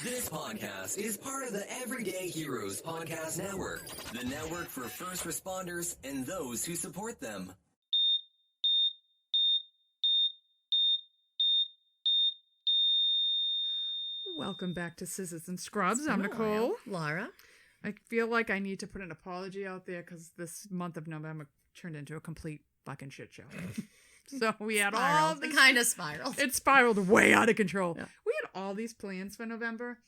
This podcast is part of the Everyday Heroes Podcast Network, the network for first responders and those who support them. Welcome back to Scissors and Scrubs. I'm Nicole. Laura. I feel like I need to put an apology out there because this month of November turned into a complete fucking shit show. So we had all this... The kind of spiral. It spiraled way out of control. Yeah. We had all these plans for November,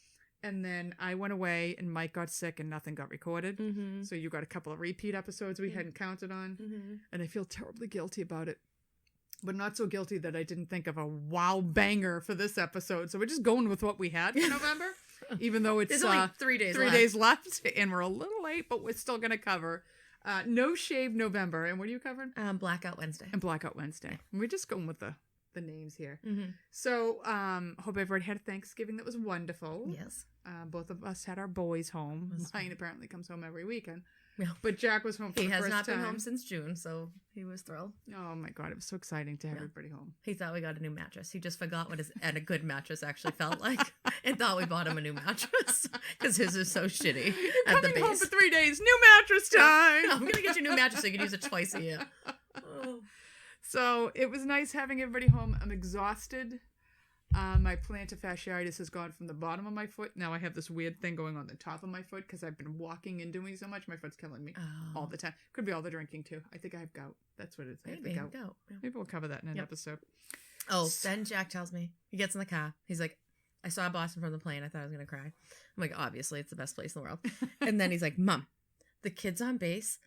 and then I went away, and Mike got sick, and nothing got recorded. Mm-hmm. So you got a couple of repeat episodes we hadn't counted on, and I feel terribly guilty about it. But not so guilty that I didn't think of a wow banger for this episode. So we're just going with what we had for November, even though it's There's only 3 days three left. days left, and we're a little late, but we're still going to cover No Shave November. And what are you covering? Blackout Wednesday. And Blackout Wednesday. And we're just going with the names here. Mm-hmm. So hope everybody had a Thanksgiving that was wonderful. Yes. Both of us had our boys home. That's Mine apparently comes home every weekend. Yeah. But Jack was home for He the has first not time. been home since June, so he was thrilled. Oh my God, it was so exciting to have Yeah. everybody home. He thought we got a new mattress. He just forgot what a good mattress actually felt like and thought we bought him a new mattress because his is so shitty You're at the coming home base. for 3 days. New mattress time. I'm going to get you a new mattress so you can use it twice a year. Oh. So it was nice having everybody home. I'm exhausted. My plantar fasciitis has gone from the bottom of my foot. Now I have this weird thing going on the top of my foot because I've been walking and doing so much. My foot's killing me all the time. Could be all the drinking too. I think I have gout. That's what it is. I have the Maybe. gout. Go. Yeah. Maybe we'll cover that in an episode. Oh, then Jack tells me, he gets in the car. He's like, I saw Boston from the plane. I thought I was going to cry. I'm like, obviously, it's the best place in the world. And then he's like, Mom, the kids on base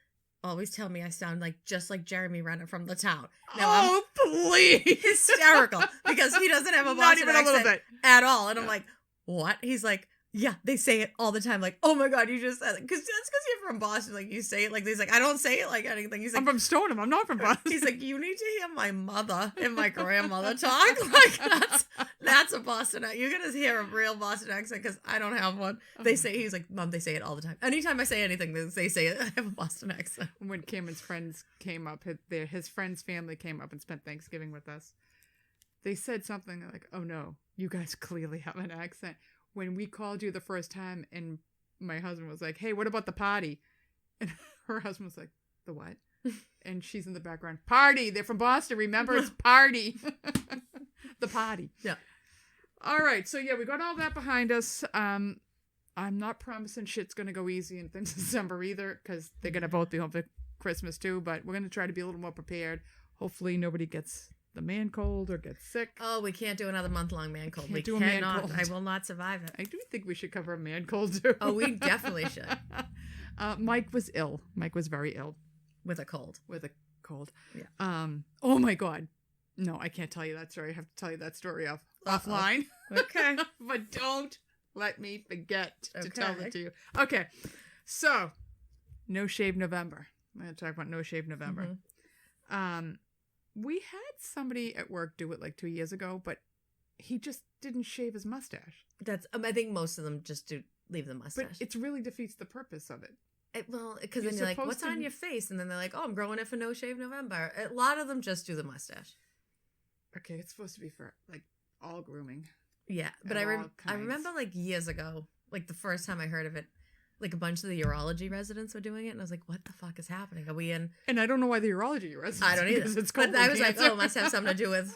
always tell me I sound like just like Jeremy Renner from The Town. Now Please. I'm hysterical because he doesn't have a Not Boston even a little accent bit. at all. And I'm like, what? He's like, yeah, they say it all the time. Like, oh my God, you just said it. Because that's because you're from Boston. Like, you say it like, he's like, I don't say it like anything. He's like, I'm from Stoneham. I'm not from Boston. he's like, you need to hear my mother and my grandmother talk. Like, that's a Boston accent. You're going to hear a real Boston accent because I don't have one. They say, he's like, Mom, they say it all the time. Anytime I say anything, they say it. I have a Boston accent. When Cameron's friends came up, his friend's family came up and spent Thanksgiving with us. They said something like, oh no, you guys clearly have an accent. When we called you the first time and my husband was like, hey, what about the party? And her husband was like, the what? And she's in the background, party. They're from Boston. Remember, it's party. The party. Yeah. All right. So yeah, we got all that behind us. I'm not promising shit's going to go easy in December either because they're going to both be home for Christmas too, but we're going to try to be a little more prepared. Hopefully nobody gets the man cold or gets sick. Oh, we can't do another month-long man cold. Can't We do a man cannot. cold. I will not survive it. I do think we should cover a man cold too. Oh, we definitely should. Mike was ill. Mike was very ill With a cold. with a cold. Yeah. Oh my God. No, I can't tell you that story. I have to tell you that story offline. Okay. But don't let me forget to tell Okay. it to you. Okay. So, No Shave November. I'm going to talk about No Shave November. Mm-hmm. We had somebody at work do it like 2 years ago, but he just didn't shave his mustache. That's. I think most of them just do leave the mustache. But it really defeats the purpose of it. Well, because You're then you're like, supposed what's to- on your face? And then they're like, oh, I'm growing it for No Shave November. A lot of them just do the mustache. Okay, it's supposed to be for like all grooming. Yeah, but Of I all kinds. remember like years ago, like the first time I heard of it, like a bunch of the urology residents were doing it, and I was like, what the fuck is happening? Are we in? And I don't know why the urology residents. I don't either. because It's But colon I was like, cancer. oh, it must have something to do with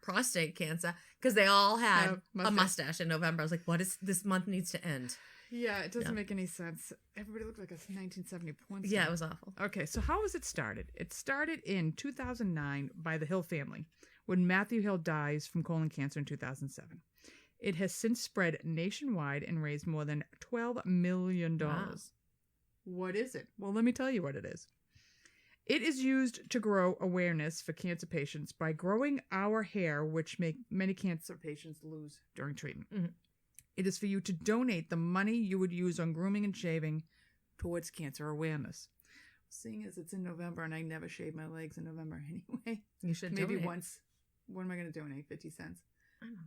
prostate cancer because they all had Mustache. a mustache in November. I was like, what is this month needs to end? Yeah, it doesn't Yeah. make any sense. Everybody looked like a 1970 porn star. Yeah, it was awful. Okay, so how was it started? It started in 2009 by the Hill family when Matthew Hill dies from colon cancer in 2007. It has since spread nationwide and raised more than $12 million. Wow. What is it? Well, let me tell you what it is. It is used to grow awareness for cancer patients by growing our hair, which many cancer patients lose during treatment. Mhm. It is for you to donate the money you would use on grooming and shaving towards cancer awareness. Seeing as it's in November and I never shave my legs in November anyway, You should maybe donate. once. What am I going to donate? 50 cents? I don't know.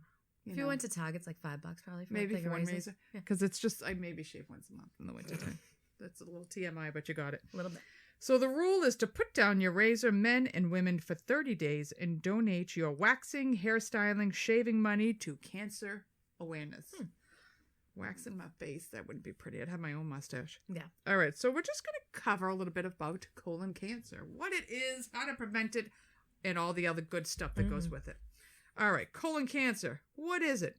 If you went to Target, it's like $5 probably for maybe a thing of for one raisins. razor. Yeah, Because it's just, I maybe shave once a month in the wintertime. That's a little TMI, but you got it. a little bit. So the rule is to put down your razor, men and women, for 30 days and donate your waxing, hairstyling, shaving money to cancer awareness. waxing my face. That wouldn't be pretty. I'd have my own mustache. Yeah. All right. So we're just going to cover a little bit about colon cancer, what it is, how to prevent it, and all the other good stuff that goes with it. All right. Colon cancer. What is it?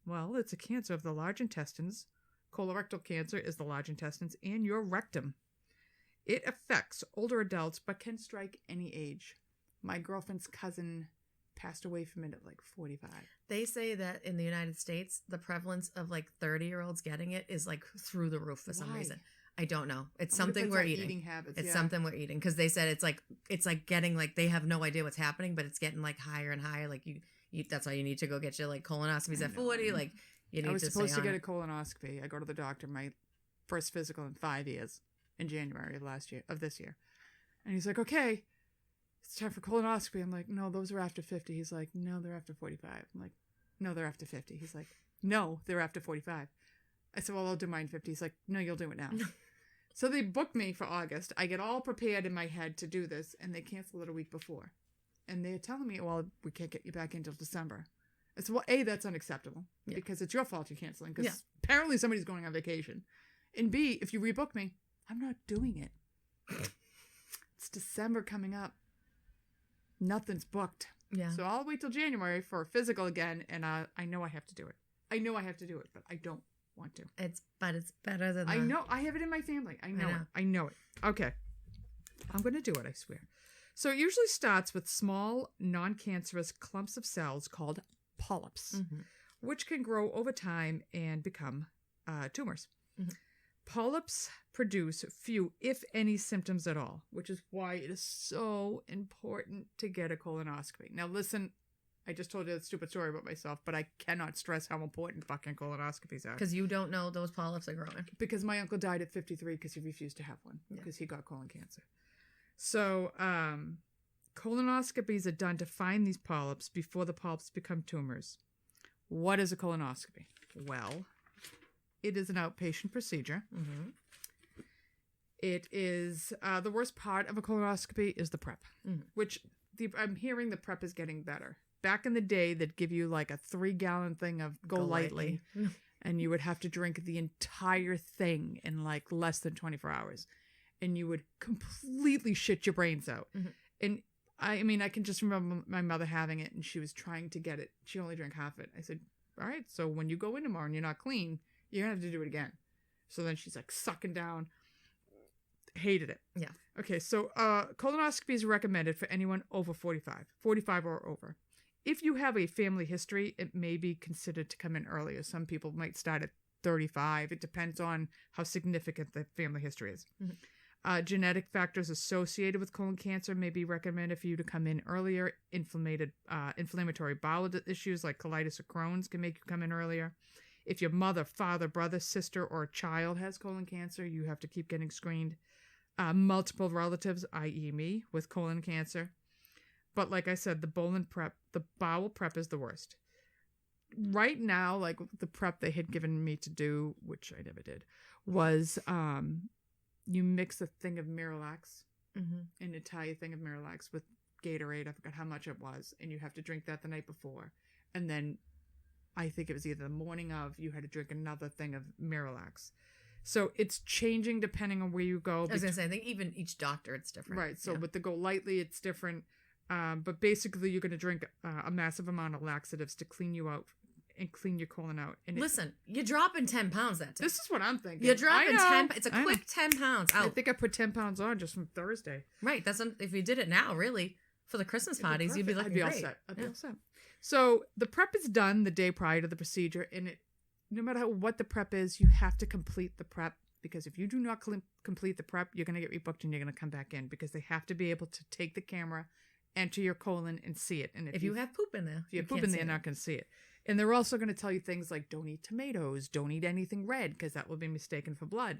Well, it's a cancer of the large intestines. Colorectal cancer is the large intestines and your rectum. It affects older adults, but can strike any age. My girlfriend's cousin passed away from it at like 45. They say that in the United States, the prevalence of like 30-year-olds getting it is like through the roof for some reason. I don't know. It's something we're eating. Habits, it's something we're eating because they said it's like getting like they have no idea what's happening, but it's getting like higher and higher. Like you that's why you need to go get your like colonoscopies at 40. Like you need I was to supposed to get a colonoscopy. I go to the doctor my first physical in 5 years in January of this year, and he's like, "Okay, it's time for colonoscopy." I'm like, "No, those are after 50." He's like, "No, they're after 45." I'm like, "No, they're after 50." He's like, "No, they're after 45." I said, "Well, I'll do mine 50." He's like, "No, you'll do it now." So they booked me for August. I get all prepared in my head to do this, and they cancel it a week before. And they're telling me, "Well, we can't get you back until December." I said, "Well, A, that's unacceptable because it's your fault you're canceling because apparently somebody's going on vacation. And B, if you rebook me, I'm not doing it. It's December coming up. Nothing's booked." Yeah. So I'll wait till January for a physical again, and I know I have to do it. I know I have to do it, but I don't want to. It's better than I know. I have it in my family. I know it. Okay. I'm going to do it, I swear. So it usually starts with small, non-cancerous clumps of cells called polyps, which can grow over time and become tumors. Polyps produce few, if any, symptoms at all, which is why it is so important to get a colonoscopy. Now, listen, I just told you a stupid story about myself, but I cannot stress how important fucking colonoscopies are. Because you don't know those polyps are growing. Because my uncle died at 53 because he refused to have one because he got colon cancer. So, colonoscopies are done to find these polyps before the polyps become tumors. What is a colonoscopy? Well, it is an outpatient procedure. It is the worst part of a colonoscopy is the prep, which I'm hearing the prep is getting better. Back in the day, they'd give you like a 3-gallon thing of Go Lightly, and you would have to drink the entire thing in like less than 24 hours, and you would completely shit your brains out. And I mean, I can just remember my mother having it, and she was trying to get it. She only drank half of it. I said, "All right, so when you go in tomorrow and you're not clean, you're going to have to do it again." So then she's like sucking down. Hated it. Yeah. Okay, so colonoscopy is recommended for anyone over 45 or over. If you have a family history, it may be considered to come in earlier. Some people might start at 35. It depends on how significant the family history is. Genetic factors associated with colon cancer may be recommended for you to come in earlier. Inflammatory bowel issues like colitis or Crohn's can make you come in earlier. If your mother, father, brother, sister, or child has colon cancer, you have to keep getting screened. Multiple relatives, i.e. me, with colon cancer. But like I said, the bowel prep is the worst. Right now, like the prep they had given me to do, which I never did, was you mix a thing of Miralax, an entire thing of Miralax with Gatorade. I forgot how much it was. And you have to drink that the night before. And then I think it was either the morning of, you had to drink another thing of Miralax. So it's changing depending on where you go. I was going to say, I think even each doctor, it's different. Right. So with the Go Lightly, it's different. But basically, you're going to drink a massive amount of laxatives to clean you out and clean your colon out. And listen, you're dropping 10 pounds that day. This is what I'm thinking. You're dropping 10. It's a quick 10 pounds out. I think I put 10 pounds on just from Thursday. Right. If you did it now, really, for the Christmas parties, you'd be looking great. I'd be all set. So the prep is done the day prior to the procedure, and no matter what the prep is, you have to complete the prep, because if you do not complete the prep, you're going to get rebooked and you're going to come back in, because they have to be able to take the camera, enter your colon, and see it. And if you have poop in there, if you have poop in there, you're not going to see it. And they're also going to tell you things like, don't eat tomatoes, don't eat anything red, because that will be mistaken for blood.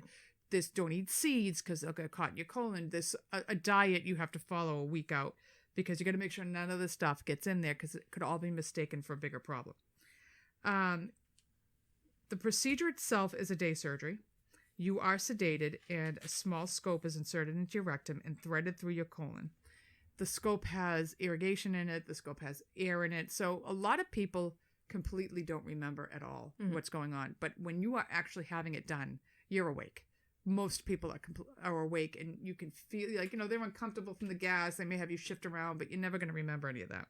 Don't eat seeds, because they'll get caught in your colon. A diet you have to follow a week out, because you got to make sure none of this stuff gets in there, because it could all be mistaken for a bigger problem. The procedure itself is a day surgery. You are sedated, and a small scope is inserted into your rectum and threaded through your colon. The scope has irrigation in it. The scope has air in it. So a lot of people completely don't remember at all what's going on. But when you are actually having it done, you're awake. Most people are awake, and you can feel like, they're uncomfortable from the gas. They may have you shift around, but you're never going to remember any of that.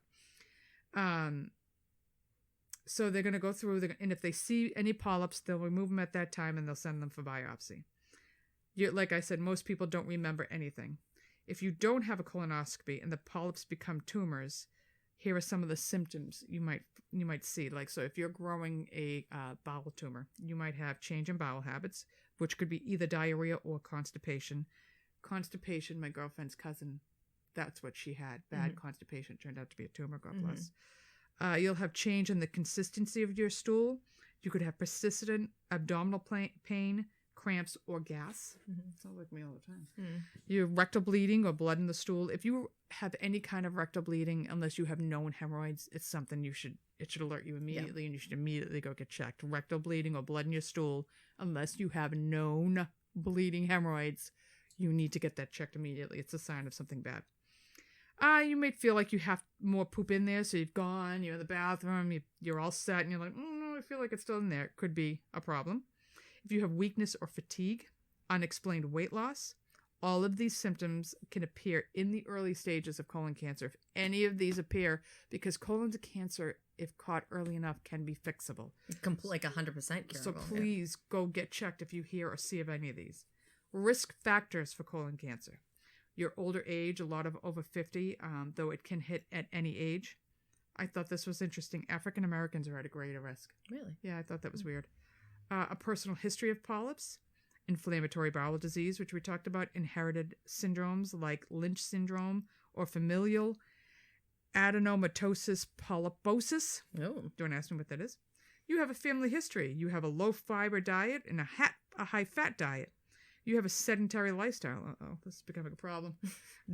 So they're going to go through, and if they see any polyps, they'll remove them at that time, and they'll send them for biopsy. Like I said, most people don't remember anything. If you don't have a colonoscopy and the polyps become tumors, here are some of the symptoms you might see. Like, so if you're growing a bowel tumor, you might have change in bowel habits, which could be either diarrhea or constipation. Constipation, my girlfriend's cousin, that's what she had. Bad constipation. Turned out to be a tumor, God bless. You'll have change in the consistency of your stool. You could have persistent abdominal pain, cramps, or gas. Sounds like me all the time. You have rectal bleeding or blood in the stool. If you have any kind of rectal bleeding, unless you have known hemorrhoids, it's something it should alert you immediately, and you should immediately go get checked. Rectal bleeding or blood in your stool, unless you have known bleeding hemorrhoids, you need to get that checked immediately. It's a sign of something bad. You might feel like you have more poop in there, so you've gone, you're in the bathroom, you're all set, and you're like, no, I feel like it's still in there. It could be a problem. If you have weakness or fatigue, unexplained weight loss, all of these symptoms can appear in the early stages of colon cancer. If any of these appear, because colon cancer, if caught early enough, can be fixable. Like 100% curable. So please go get checked if you hear or see of any of these. Risk factors for colon cancer. Your older age, a lot of over 50, though it can hit at any age. I thought this was interesting. African Americans are at a greater risk. Really? Yeah, I thought that was weird. A personal history of polyps, inflammatory bowel disease, which we talked about, inherited syndromes like Lynch syndrome or familial adenomatosis polyposis. Oh. Don't ask me what that is. You have a family history. You have a low fiber diet and a high fat diet. You have a sedentary lifestyle. Uh-oh, this is becoming a problem.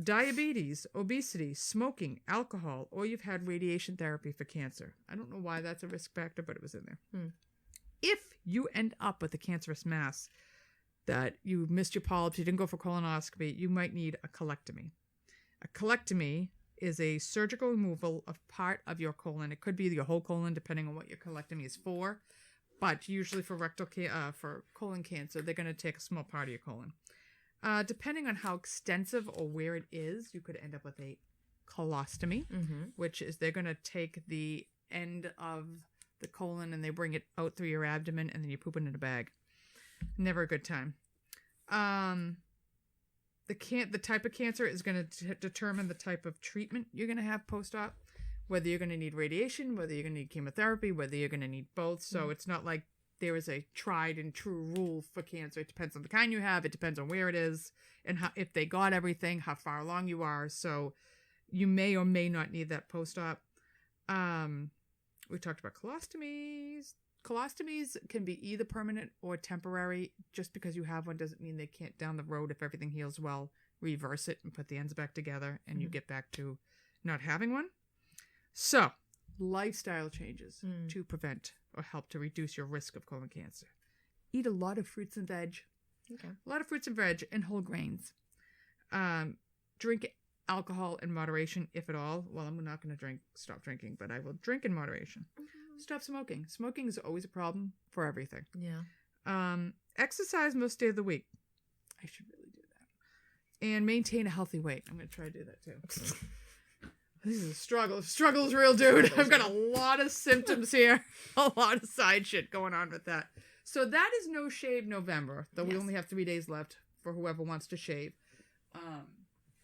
Diabetes, obesity, smoking, alcohol, or you've had radiation therapy for cancer. I don't know why that's a risk factor, but it was in there. If you end up with a cancerous mass that you missed your polyps, you didn't go for colonoscopy, you might need a colectomy. A colectomy is a surgical removal of part of your colon. It could be your whole colon, depending on what your colectomy is for. But usually for for colon cancer, they're going to take a small part of your colon. Depending on how extensive or where it is, you could end up with a colostomy, which is they're going to take the end of the colon and they bring it out through your abdomen, and then you poop it in a bag. Never a good time. The type of cancer is going to determine the type of treatment you're going to have post-op. Whether you're going to need radiation, whether you're going to need chemotherapy, whether you're going to need both. So it's not like there is a tried and true rule for cancer. It depends on the kind you have. It depends on where it is and if they got everything, how far along you are. So you may or may not need that post-op. We talked about colostomies. Colostomies can be either permanent or temporary. Just because you have one doesn't mean they can't, down the road, if everything heals well, reverse it and put the ends back together and you get back to not having one. So, lifestyle changes to prevent or help to reduce your risk of colon cancer. Eat a lot of fruits and veg. Okay. A lot of fruits and veg and whole grains. Drink alcohol in moderation, if at all. Well, I'm not going to stop drinking, but I will drink in moderation. Stop smoking. Smoking is always a problem for everything. Yeah. Exercise most days of the week. I should really do that. And maintain a healthy weight. I'm going to try to do that too. This is a struggle. Struggle's real, dude. I've got a lot of symptoms here. A lot of side shit going on with that. So that is No Shave November, though we only have 3 days left for whoever wants to shave.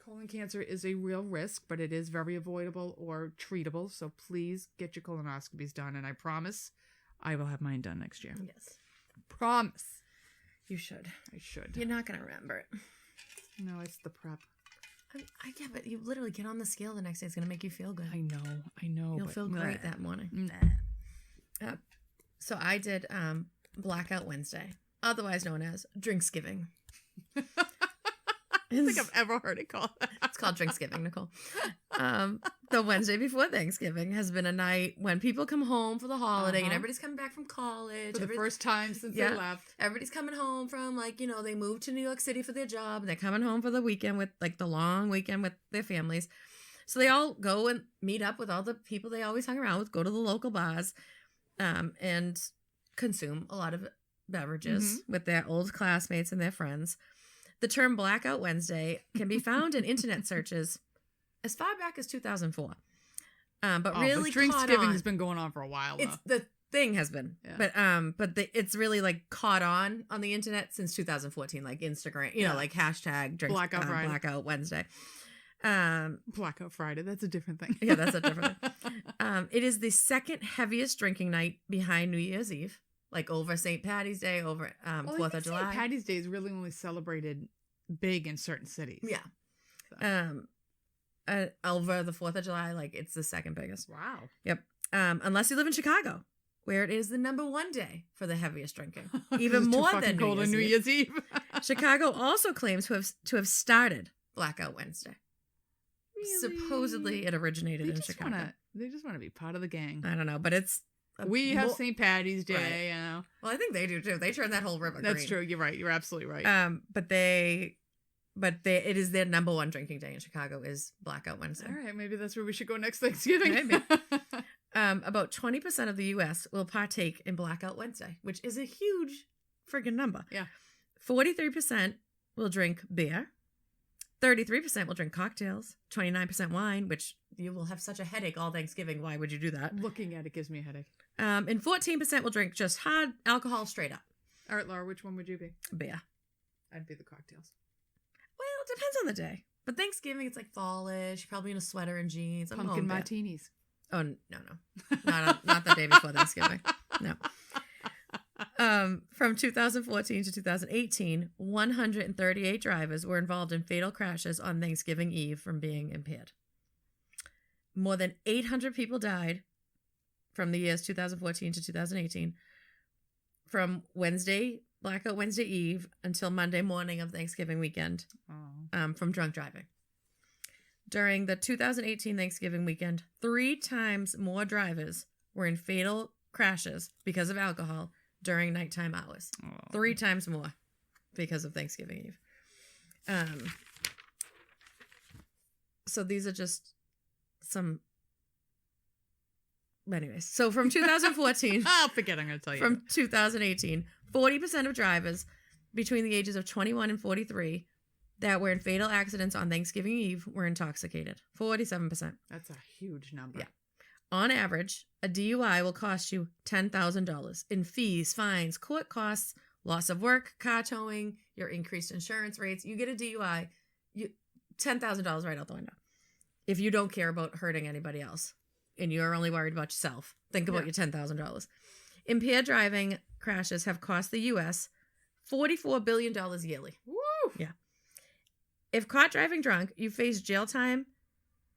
Colon cancer is a real risk, but it is very avoidable or treatable. So please get your colonoscopies done. And I promise I will have mine done next year. Yes. Promise. You should. I should. You're not going to remember it. No, it's the prep. Yeah, but you literally get on the scale the next day. It's going to make you feel good. I know. You'll feel great that morning. Nah. So I did Blackout Wednesday, otherwise known as Drinksgiving. I don't think I've ever heard it called that. It's called Drinksgiving, Nicole. The Wednesday before Thanksgiving has been a night when people come home for the holiday and everybody's coming back from college. For the first time since they left. Everybody's coming home from, they moved to New York City for their job. And they're coming home for the weekend with, the long weekend with their families. So they all go and meet up with all the people they always hung around with, go to the local bars. and consume a lot of beverages with their old classmates and their friends. The term Blackout Wednesday can be found in internet searches as far back as 2004. But really, Drinksgiving has been going on for a while. Though. It's the thing has been, it's really like caught on the internet since 2014, like Instagram, you know, like hashtag Blackout Wednesday. Blackout Friday. That's a different thing. Yeah, that's a different thing. It is the second heaviest drinking night behind New Year's Eve, like over St. Patty's Day, over 4th of July. St. Patty's Day is really only celebrated big in certain cities. Yeah. So. Over the 4th of July, like it's the second biggest. Wow. Yep. Unless you live in Chicago, where it is the number one day for the heaviest drinking, even more than New Year's Eve. Chicago also claims to have started Blackout Wednesday. Really? Supposedly, it originated in Chicago. They just want to be part of the gang. I don't know, but it's we have St. Patty's Day. Right. You know. Well, I think they do too. They turn that whole river green. That's true. You're right. You're absolutely right. But it is their number one drinking day in Chicago is Blackout Wednesday. All right, maybe that's where we should go next Thanksgiving. Maybe. About 20% of the U.S. will partake in Blackout Wednesday, which is a huge friggin' number. Yeah. 43% will drink beer. 33% will drink cocktails. 29% wine, which you will have such a headache all Thanksgiving. Why would you do that? Looking at it gives me a headache. And 14% will drink just hard alcohol straight up. All right, Laura, which one would you be? Beer. I'd be the cocktails. Well, it depends on the day. But Thanksgiving, it's like fallish. You're probably in a sweater and jeans. Pumpkin martinis. Oh, no. Not the day before Thanksgiving. No. From 2014 to 2018, 138 drivers were involved in fatal crashes on Thanksgiving Eve from being impaired. More than 800 people died from the years 2014 to 2018 from Blackout Wednesday Eve until Monday morning of Thanksgiving weekend from drunk driving. During the 2018 Thanksgiving weekend, 3 times more drivers were in fatal crashes because of alcohol during nighttime hours. 3 times more because of Thanksgiving Eve. So these are just some... Anyways, so from 2014... I'll forget, I'm going to tell you. From 2018, 40% of drivers between the ages of 21 and 43 that were in fatal accidents on Thanksgiving Eve were intoxicated. 47%. That's a huge number. Yeah. On average, a DUI will cost you $10,000 in fees, fines, court costs, loss of work, car towing, your increased insurance rates. You get a DUI, $10,000 right out the window. If you don't care about hurting anybody else and you're only worried about yourself, think about your $10,000. Impaired driving crashes have cost the U.S. $44 billion yearly. Woo! Yeah. If caught driving drunk, you face jail time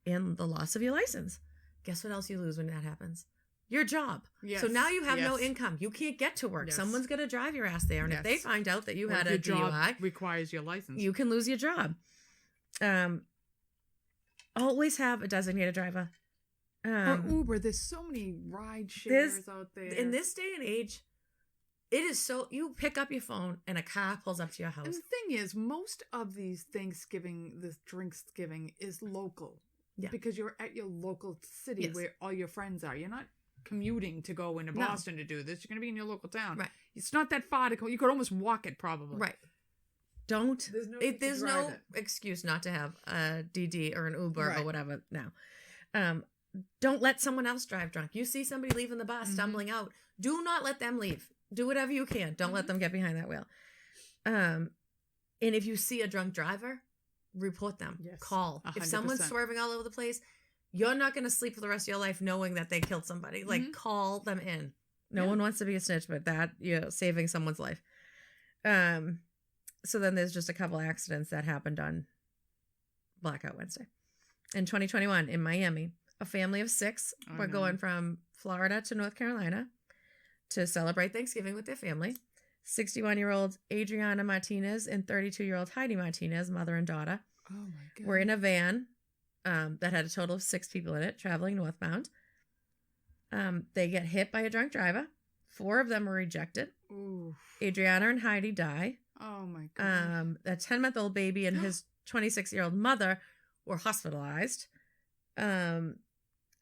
and the loss of your license. Guess what else you lose when that happens? Your job. Yes. So now you have no income. You can't get to work. Yes. Someone's going to drive your ass there. And if they find out that you had a DUI, requires your license. You can lose your job. Always have a designated driver. Or Uber. There's so many ride shares out there. In this day and age, it is so... You pick up your phone and a car pulls up to your house. And the thing is, most of these this Drinksgiving is local. Yeah. Because you're at your local city where all your friends are. You're not commuting to go into Boston to do this. You're going to be in your local town. Right. It's not that far to go. You could almost walk it probably. Right. There's no excuse not to have a DD or an Uber or whatever now. Don't let someone else drive drunk. You see somebody leaving the bus, stumbling out. Do not let them leave. Do whatever you can. Don't let them get behind that wheel. And if you see a drunk driver, report them. Yes. Call. 100%. If someone's swerving all over the place, you're not going to sleep for the rest of your life knowing that they killed somebody. Like, call them in. No one wants to be a snitch, but that, saving someone's life. So then there's just a couple accidents that happened on Blackout Wednesday. In 2021, in Miami, a family of 6 were going from Florida to North Carolina to celebrate Thanksgiving with their family. 61-year-old Adriana Martinez and 32-year-old Heidi Martinez, mother and daughter, were in a van that had a total of 6 people in it, traveling northbound. They get hit by a drunk driver. 4 of them were ejected. Ooh. Adriana and Heidi die. Oh, my God. A 10-month-old baby and his 26-year-old mother were hospitalized.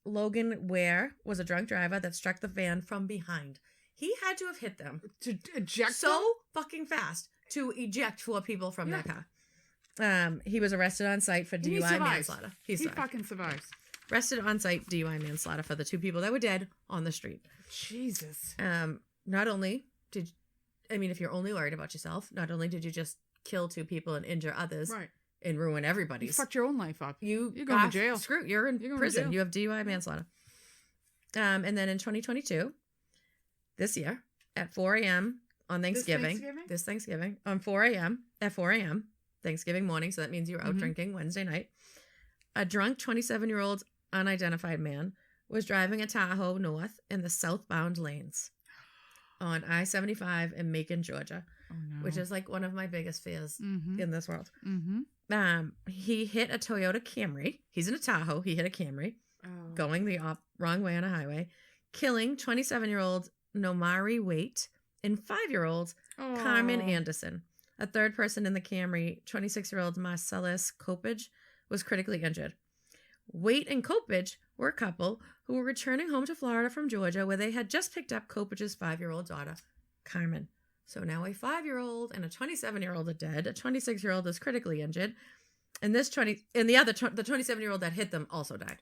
Logan Ware was a drunk driver that struck the van from behind. He had to have hit them To eject so them? fucking fast to eject 4 people from that car. He was arrested on site for DUI manslaughter. He fucking survives. Arrested on site DUI manslaughter for the 2 people that were dead on the street. Jesus. Not only did, if you're only worried about yourself, not only did you just kill 2 people and injure others Right. and ruin everybody's. You fucked your own life up. You're going to jail. Screw. You're in going to prison. jail. You have DUI manslaughter. And then in 2022, this year, at 4 a.m. on Thanksgiving, this Thanksgiving, on 4 a.m., at 4 a.m., Thanksgiving morning, so that means you were out drinking Wednesday night, a drunk 27-year-old unidentified man was driving a Tahoe north in the southbound lanes on I-75 in Macon, Georgia, which is like one of my biggest fears in this world. He hit a Toyota Camry. He's in a Tahoe. He hit a Camry going the wrong way on a highway, killing 27-year-old Nomari Waite and 5-year-old Carmen Anderson. A third person in the Camry, 26-year-old Marcellus Copage, was critically injured. Waite and Copage were a couple who were returning home to Florida from Georgia, where they had just picked up Copage's 5-year-old daughter, Carmen. So now a 5-year-old and a 27-year-old are dead. A 26-year-old is critically injured, and the 27-year-old that hit them also died.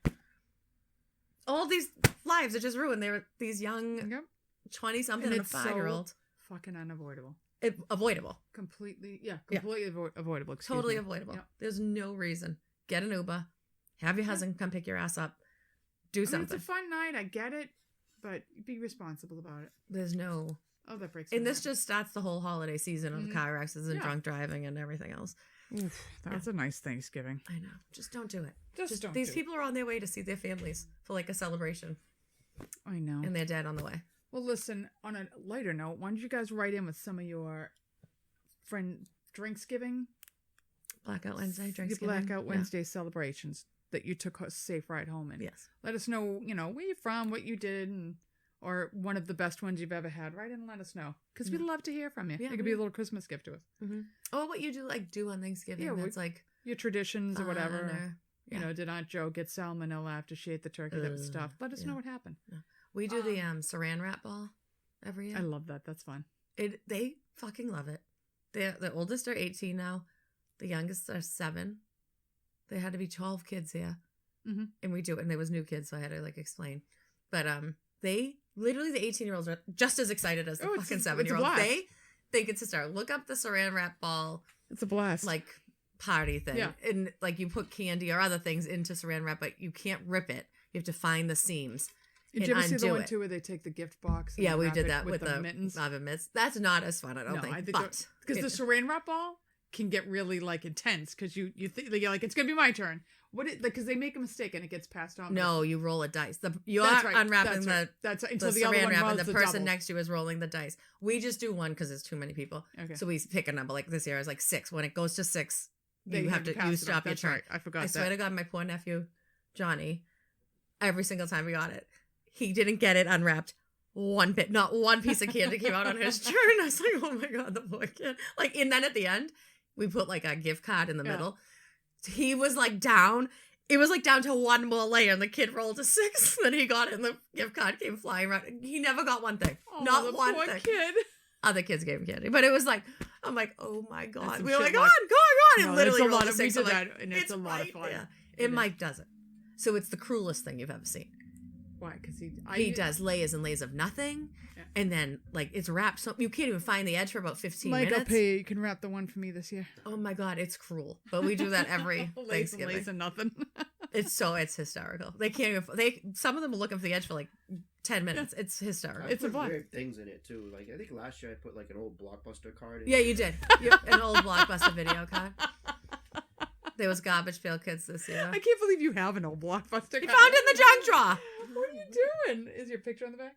All these lives are just ruined. They were these young 20-something and a 5-year-old. So fucking unavoidable. Avoidable. Completely avoidable. Totally avoidable. Yep. There's no reason. Get an Uber. Have your husband come pick your ass up. Do something. It's a fun night. I get it. But be responsible about it. There's no... Oh, that breaks And this just starts the whole holiday season of car accidents and drunk driving and everything else. Oof, that's a nice Thanksgiving. I know. Just don't do it. Just don't These do people are on their way to see their families for like a celebration. I know. And they're dead on the way. Well, listen, on a lighter note, why don't you guys write in with some of your friend Drinksgiving? Blackout Wednesday, Drinksgiving. Blackout Wednesday celebrations that you took a safe ride home in. Yes. Let us know, where you're from, what you did, or one of the best ones you've ever had. Write in and let us know. Because we'd love to hear from you. Yeah, it could be a little Christmas gift to us. Or what you do on Thanksgiving. Yeah, that's like your traditions or whatever. Or, did Aunt Joe get salmonella after she ate the turkey that was stuffed? Let us know what happened. Yeah. We do the saran wrap ball every year. I love that. That's fun. They fucking love it. The oldest are 18 now. The youngest are 7. There had to be 12 kids here. And we do it. And there was new kids, so I had to explain. But they literally, the 18-year-olds are just as excited as the fucking 7-year-olds. They think it's a star. Look up the saran wrap ball. It's a blast. Party thing. Yeah. And you put candy or other things into saran wrap, but you can't rip it. You have to find the seams. Did you ever see the one too where they take the gift box? And we did that with the mittens. Mitts. That's not as fun, I don't think. Because the saran wrap ball can get really intense because you think you're it's gonna be my turn. Because they make a mistake and it gets passed on. No, you roll a dice. You are unwrapping that's right. Until the other one and the person next to you is rolling the dice. We just do one because it's too many people. Okay. So we pick a number. This year is 6. When it goes to 6, you have to stop your turn. Right. I forgot. I swear to God, my poor nephew Johnny, every single time we got it, he didn't get it unwrapped. One bit, not one piece of candy came out on his turn. I was like, oh my God, the poor kid. And then at the end, we put a gift card in the middle. He was down. It was down to one more layer, and the kid rolled a 6. Then he got it, and the gift card came flying around. He never got one thing. Not one poor thing. Kid. Other kids gave him candy, but it was I'm oh my God. We were go on, and no, literally rolled a 6. We did that, and it's a lot of fun. Yeah. And Mike does it. So it's the cruelest thing you've ever seen. Why? Because he does layers and layers of nothing, and then it's wrapped. So you can't even find the edge for about 15 minutes. I'll pay you. You can wrap the one for me this year. Oh my God, it's cruel. But we do that every Thanksgiving. Lays and nothing. It's hysterical. They can't even. Some of them are looking for the edge for 10 minutes. It's hysterical. It's a weird things in it too. I think last year I put an old Blockbuster card in. Yeah, you did. An old Blockbuster video card. There was Garbage Pail Kids this year. I can't believe you have an old Blockbuster card. You found it in the junk drawer. What are you doing? Is your picture on the back?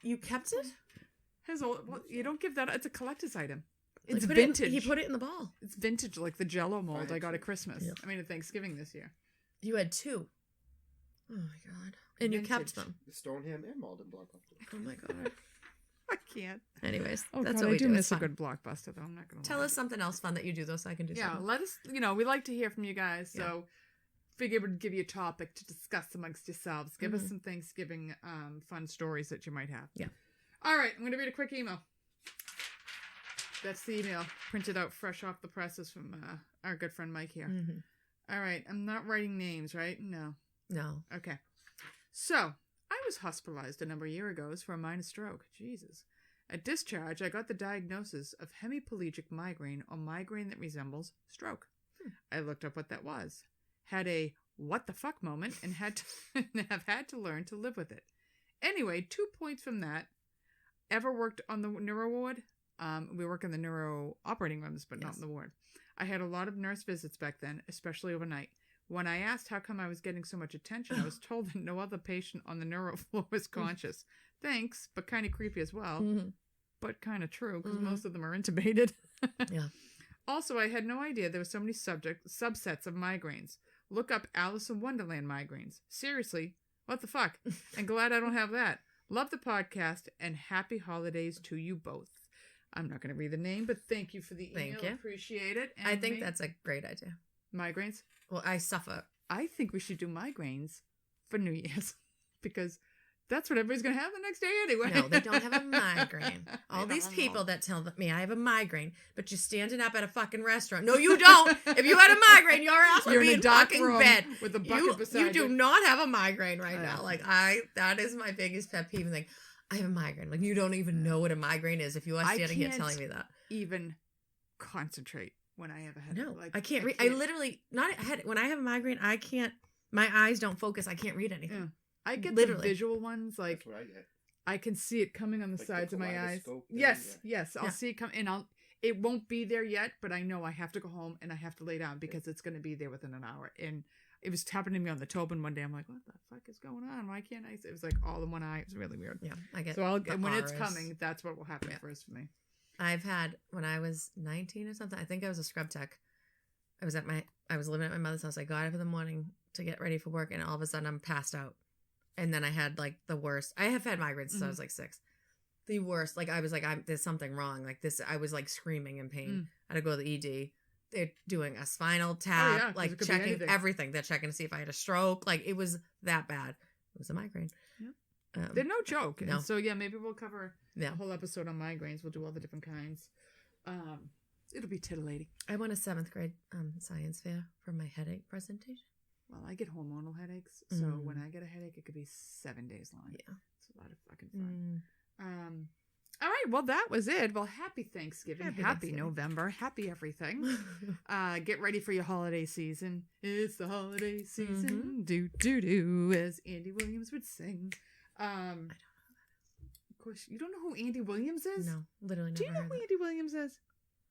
You kept it? You don't give that. It's a collector's item. It's vintage. He put it in the ball. It's vintage, like the Jell-O mold I got at Christmas. Yeah. I mean, at Thanksgiving this year. You had 2. Oh my God! And vintage. You kept them. Stoneham and Malden Blockbuster. Oh my God! I can't. Anyways, that's what we do. I do miss a good Blockbuster, though. I'm not gonna tell us something else fun that you do, though, so I can do. Yeah, something. let us. We like to hear from you guys. So figure we'd give you a topic to discuss amongst yourselves. Give us some Thanksgiving fun stories that you might have. Yeah. All right, I'm going to read a quick email. That's the email printed out fresh off the presses from our good friend Mike here. All right, I'm not writing names, right? No. Okay. So, I was hospitalized a number of years ago for a minor stroke. Jesus. At discharge, I got the diagnosis of hemiplegic migraine, or migraine that resembles stroke. I looked up what that was. Had a what the fuck moment and have had to learn to live with it. Anyway, 2 points from that. Ever worked on the neuro ward? We work in the neuro operating rooms, but not in the ward. I had a lot of nurse visits back then, especially overnight. When I asked how come I was getting so much attention, I was told that no other patient on the neuro floor was conscious. Thanks, but kind of creepy as well. But kind of true, because most of them are intubated. Yeah. Also, I had no idea there were so many subsets of migraines. Look up Alice in Wonderland migraines. Seriously, what the fuck? And glad I don't have that. Love the podcast, and happy holidays to you both. I'm not going to read the name, but thank you for the email. Thank you. Appreciate it. And I think that's a great idea. Migraines? Well, I suffer. I think we should do migraines for New Year's, because that's what everybody's going to have the next day anyway. No, they don't have a migraine. All these people that tell me I have a migraine, but you're standing up at a fucking restaurant. No, you don't. If you had a migraine, your ass would be in fucking bed. With a bucket beside you. You do not have a migraine right now. Like, that is my biggest pet peeve. Like, I have a migraine. Like, you don't even know what a migraine is if you are standing here telling me that. Even concentrate when I have a headache. No, like, I can't read. I literally, not a headache. When I have a migraine, I can't, my eyes don't focus. I can't read anything. Yeah. I get literally the visual ones. Like, That's what I get. I can see it coming on the Like sides the of my eyes. kaleidoscope thing, Yes. I'll see it come, and it won't be there yet, but I know I have to go home and I have to lay down because it's going to be there within an hour. And it was happening to me on the Tobin one day. I'm like, what the fuck is going on? Why can't I? It was like all in one eye. It was really weird. Yeah, I get. So the when it's auras. coming, that's what will happen first for me. I've had, when I was 19 or something, I think I was a scrub tech. I was living at my mother's house. I got up in the morning to get ready for work, and all of a sudden I'm passed out. And then I had like the worst. I have had migraines since I was like 6. The worst. Like, I was like, there's something wrong. Like this, I was like screaming in pain. I had to go to the ED. They're doing a spinal tap, like checking everything. They're checking to see if I had a stroke. Like, it was that bad. It was a migraine. Yeah. They're no joke. No. And so yeah, maybe we'll cover a whole episode on migraines. We'll do all the different kinds. It'll be titillating. I won a 7th grade science fair for my headache presentation. Well, I get hormonal headaches, so when I get a headache, it could be 7 days long. Yeah, it's a lot of fucking fun. All right, well, that was it. Well, happy Thanksgiving, happy November, happy everything. Get ready for your holiday season. It's the holiday season. Do do do, as Andy Williams would sing. I don't know who that is. Of course, you don't know who Andy Williams is? No, literally. Do you know who Andy Williams is,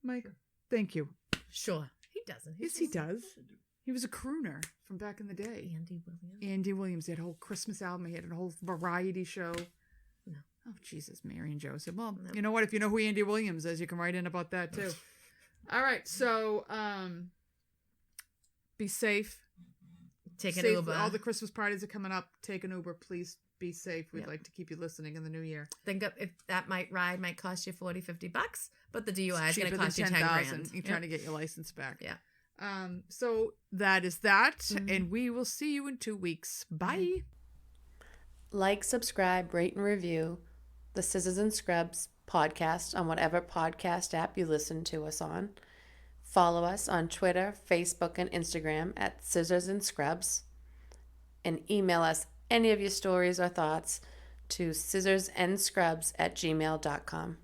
Mike? Thank you. Sure, he doesn't. Yes, he does. He was a crooner from back in the day. Andy Williams. He had a whole Christmas album. He had a whole variety show. No. Oh, Jesus, Mary and Joseph. Well, you know what? If you know who Andy Williams is, you can write in about that, too. All right. So, be safe. Take an Uber. All the Christmas parties are coming up. Take an Uber. Please be safe. We'd like to keep you listening in the new year. Think of if that ride might cost you $40-$50, but the DUI is going to cost you $10,000. You're trying to get your license back. Yeah. So that is that, and we will see you in 2 weeks. Bye. Like, subscribe, rate, and review the Scissors and Scrubs podcast on whatever podcast app you listen to us on. Follow us on Twitter, Facebook, and Instagram at Scissors and Scrubs, and email us any of your stories or thoughts to scissorsandscrubs@gmail.com.